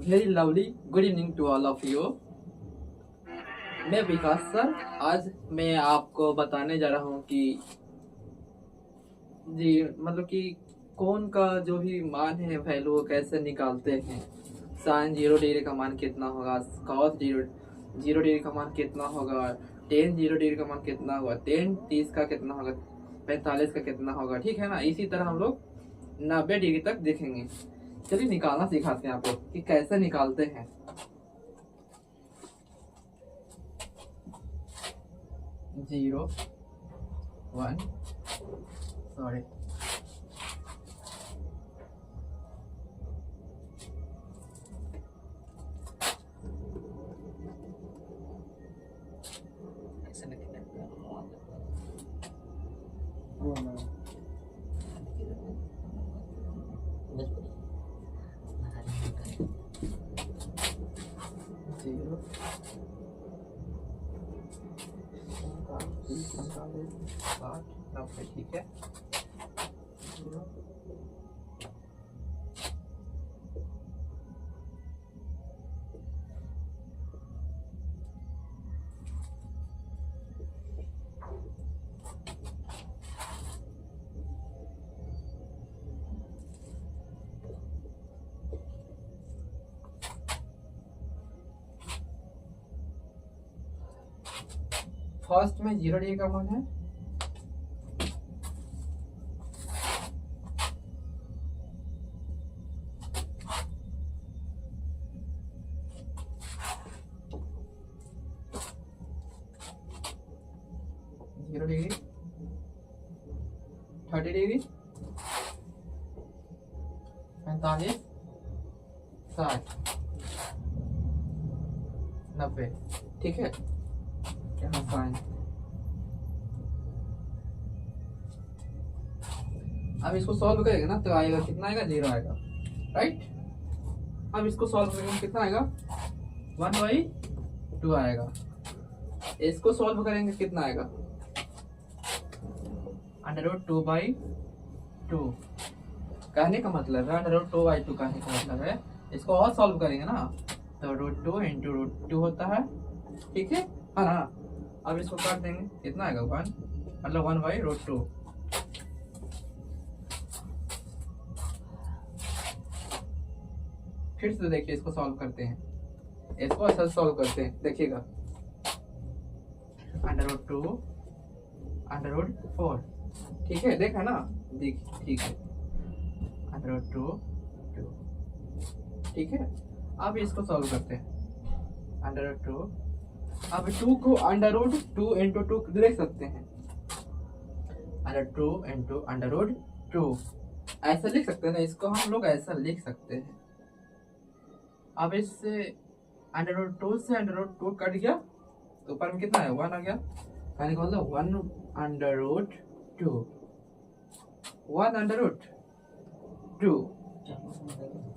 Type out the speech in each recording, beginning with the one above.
Very lovely good evening to all of you. मैं Vikas sir. आज मैं आपको बताने जा रहा हूँ कि जी मतलब कि कौन का जो भी मान है वैल्यू वो कैसे निकालते हैं। साइन 0 डिग्री का मान कितना होगा, कॉस 0 डिग्री का मान कितना होगा, टेन 0 डिग्री का मान कितना होगा, टेन 30 का कितना होगा, 45 का कितना होगा। ठीक है ना। इसी तरह हम लोग 90 डिग्री तक देखेंगे। चलिए निकालना सिखाते हैं आपको कि कैसे निकालते हैं। 0 1 सॉरी 0 30 45 60 90। ठीक है। फर्स्ट में 0 डिग्री का मान है, जीरो डिग्री 30 डिग्री 45 60 90। ठीक है। यहाँ साइन। अब इसको सॉल्व करेंगे ना तो आएगा कितना, आएगा 0 आएगा। राइट। अब इसको सॉल्व करेंगे कितना आएगा, 1/2 आएगा। इसको सॉल्व करेंगे कितना आएगा, √2/2। कहने का मतलब है √2/2 कहने का मतलब है इसको और सॉल्व करेंगे ना तो √2 इंटू √2 होता है। ठीक है ना। अब इसको काट देंगे कितना आएगा, 1 मतलब 1/√2। फिर से देखिए इसको सॉल्व करते हैं, इसको असल सॉल्व करते हैं। देखिएगा √2 √4। ठीक है, देखा ना। देख ठीक है, √2 2। ठीक है। अब इसको सॉल्व करते हैं, √2। अब 2 को √2 इंटू 2 लिख सकते हैं, √2 इंटू √2 ऐसा लिख सकते हैं ना। इसको हम लोग ऐसा लिख सकते हैं। अब इससे √2 से √2 कट गया तो ऊपर में कितना है, 1 आ गया। कहने का मतलब 1/√2 1/√2।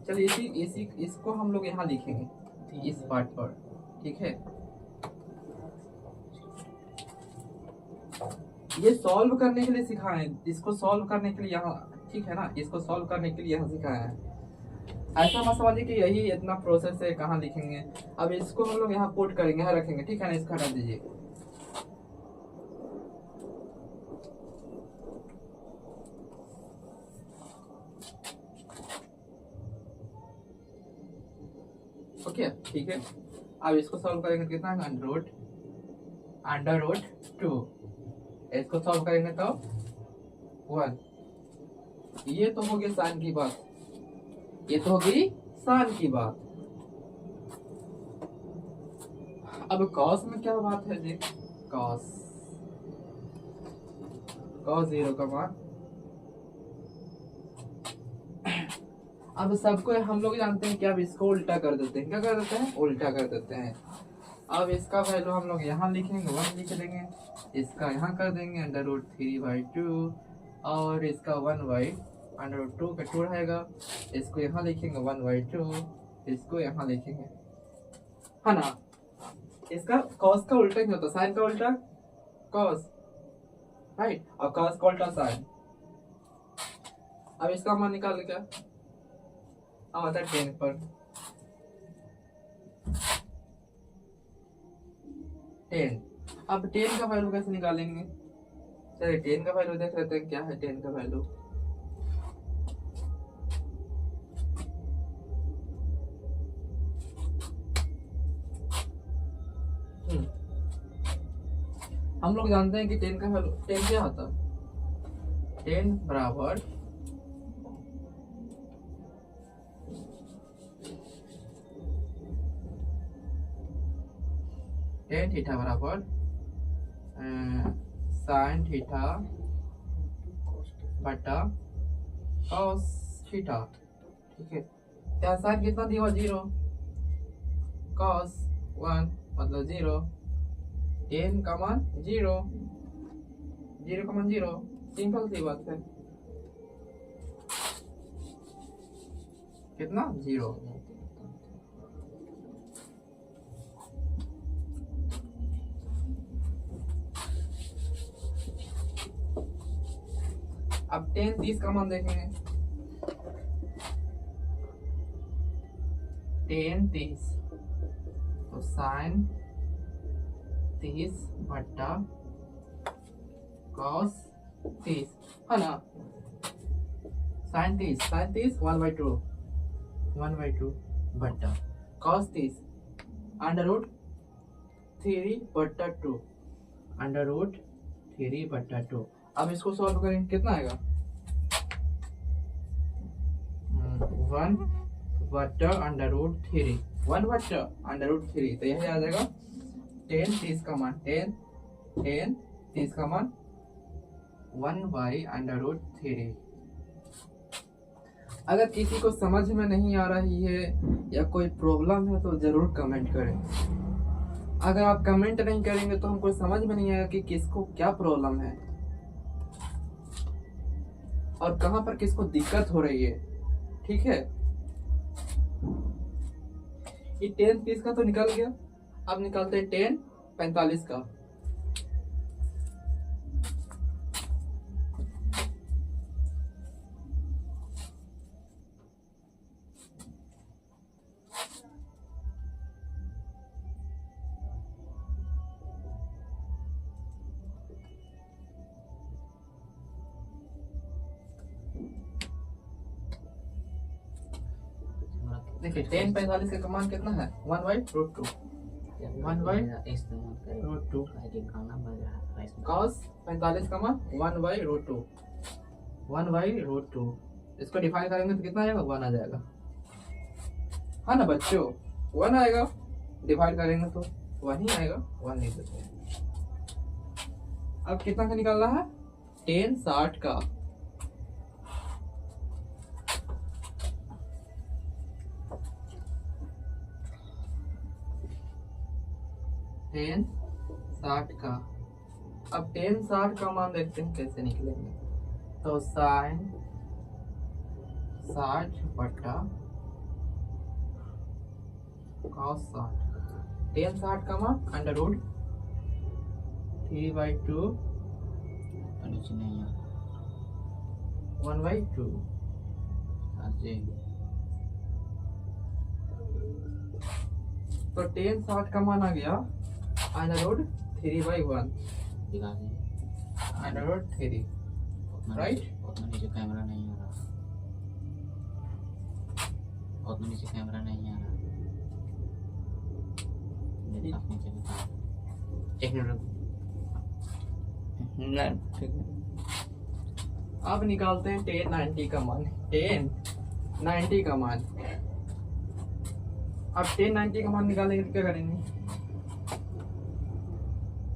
चलिए इसको हम लोग यहाँ लिखेंगे इस पार्ट पर। ठीक है। ये सॉल्व करने के लिए सिखाए हैं, इसको सॉल्व करने के लिए यहाँ। ठीक है ना। इसको सॉल्व करने के लिए यहाँ सिखाया है। ऐसा मत समझिए कि यही इतना प्रोसेस है, कहाँ लिखेंगे। अब इसको हम लोग यहाँ पुट करेंगे, यहाँ रखेंगे। ठीक है ना। इसको हटा दीजिए। ओके ठीक है। अब इसको सॉल्व करेंगे कितना है, √2। इसको सॉल्व करेंगे तो 1। ये तो हो गई साइन की बात, ये तो हो गई साइन की बात। अब कॉस में क्या बात है जी, कॉस 0 का मान। अब सबको हम लोग जानते हैं कि अब इसको उल्टा कर देते हैं। क्या कर देते हैं, उल्टा कर देते हैं। अब इसका वैल्यू हम लोग यहाँ लिखेंगे, 1 लिख देंगे। इसका यहाँ कर देंगे √3/2 और इसका 1/√2 का 2 रहेगा। इसको यहाँ लिखेंगे 1/2, इसको यहाँ लिखेंगे, है ना। इसका कॉस का उल्टा नहीं होता, साइन का उल्टा कॉस, राइट, और कॉस का उल्टा साइन। अब इसका मान निकाल क्या, आता है 10 पर अब 10 का वैल्यू कैसे निकालेंगे? चलिए 10 का वैल्यू देख लेते हैं, क्या है 10 का वैल्यू। हम लोग जानते हैं कि 10 का वैल्यू 10 क्या होता है? 10 बराबर 10 थीटा बराबर साइन थीटा बटा कॉस थीटा। ठीक है, क्या साइन कितना दिया हुआ? 0, कॉस 1 मतलब 0, 10 का मान 0, 0 का मान 0, सिंपल सी बात है। कितना? 0। अब 10 30 का मान देखेंगे। 10 30 तो साइन 30 बट्टा कॉस 30 है ना। साइन 30 1/2 बट्टा cos 30 under root 3/2 under root 3/2। अब इसको सॉल्व करेंगे, कितना आएगा? 1 बट्टा अंडर रूट 3, 1 बट्टा अंडर रूट 3, तो यही आ जाएगा 10 30 का मान 10 30 का मान 1/√3। अगर किसी को समझ में नहीं आ रही है या कोई प्रॉब्लम है तो जरूर कमेंट करें। अगर आप कमेंट नहीं करेंगे तो हमको समझ में नहीं आएगा कि किसको क्या प्रॉब्लम है और कहां पर किसको दिक्कत हो रही है। ठीक है, ये 10 30 का तो निकल गया। अब निकालते हैं 10 45 का। देखिए 10 45 का मान कितना है? 1/√2 1/√2 cos 45 का मान 1/√2 1/√2। इसको डिफाइन करेंगे तो कितना आएगा? 1 आ जाएगा, हाँ ना बच्चों, 1 आएगा। डिवाइड करेंगे तो 1 ही आएगा, 1 लिख देते हैं। अब कितना का निकालना है? 10 60 का। टेन 60 का। अब 10 60 का मान देखते हैं कैसे निकलेंगे। तो साइन 60 बटा cos 60। 10 60 का मान अंडर रूट 3/2 1/2। तो 10 60 का मान आ गया under root 3/1 under root 3, right. उतना नीचे कैमरा नहीं आ रहा, उतना नीचे कैमरा नहीं आ रहा। एक मिनट ठीक है। अब निकालते हैं 10 90 का मान। 10 90 का मान। अब 10 90 का मान निकालेंगे तो क्या करेंगे?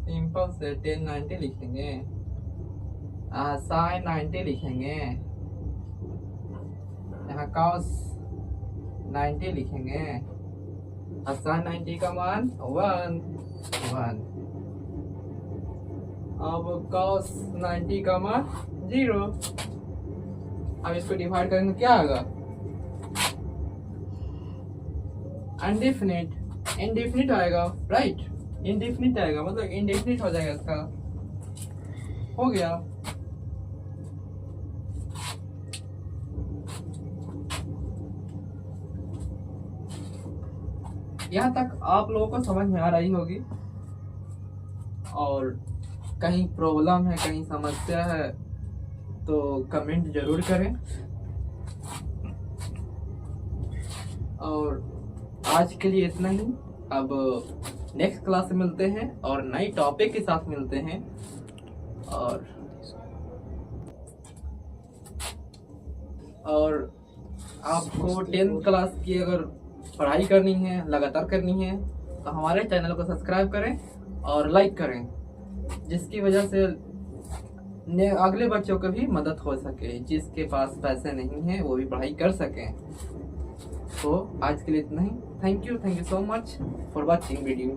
सिंपल से 10 90 लिखेंगे, साइन 90 लिखेंगे, यहाँ cos 90 लिखेंगे, साइन 90 का मान 1 1। अब cos 90 का मान 0। अब इसको डिवाइड करेंगे क्या आएगा? अनडेफिनिट, इनडेफिनिट आएगा, राइट। इनडेफिनिट आएगा मतलब इनडेफिनिट हो जाएगा, इसका हो गया। यहाँ तक आप लोगों को समझ में आ रही होगी और कहीं प्रॉब्लम है, कहीं समस्या है तो कमेंट जरूर करें। और आज के लिए इतना ही। अब नेक्स्ट क्लास में मिलते हैं और नई टॉपिक के साथ मिलते हैं। और आपको 10th क्लास की अगर पढ़ाई करनी है, लगातार करनी है, तो हमारे चैनल को सब्सक्राइब करें और लाइक करें, जिसकी वजह से अगले बच्चों को भी मदद हो सके, जिसके पास पैसे नहीं हैं वो भी पढ़ाई कर सकें। तो आज के लिए इतना ही। Thank you so much for watching video.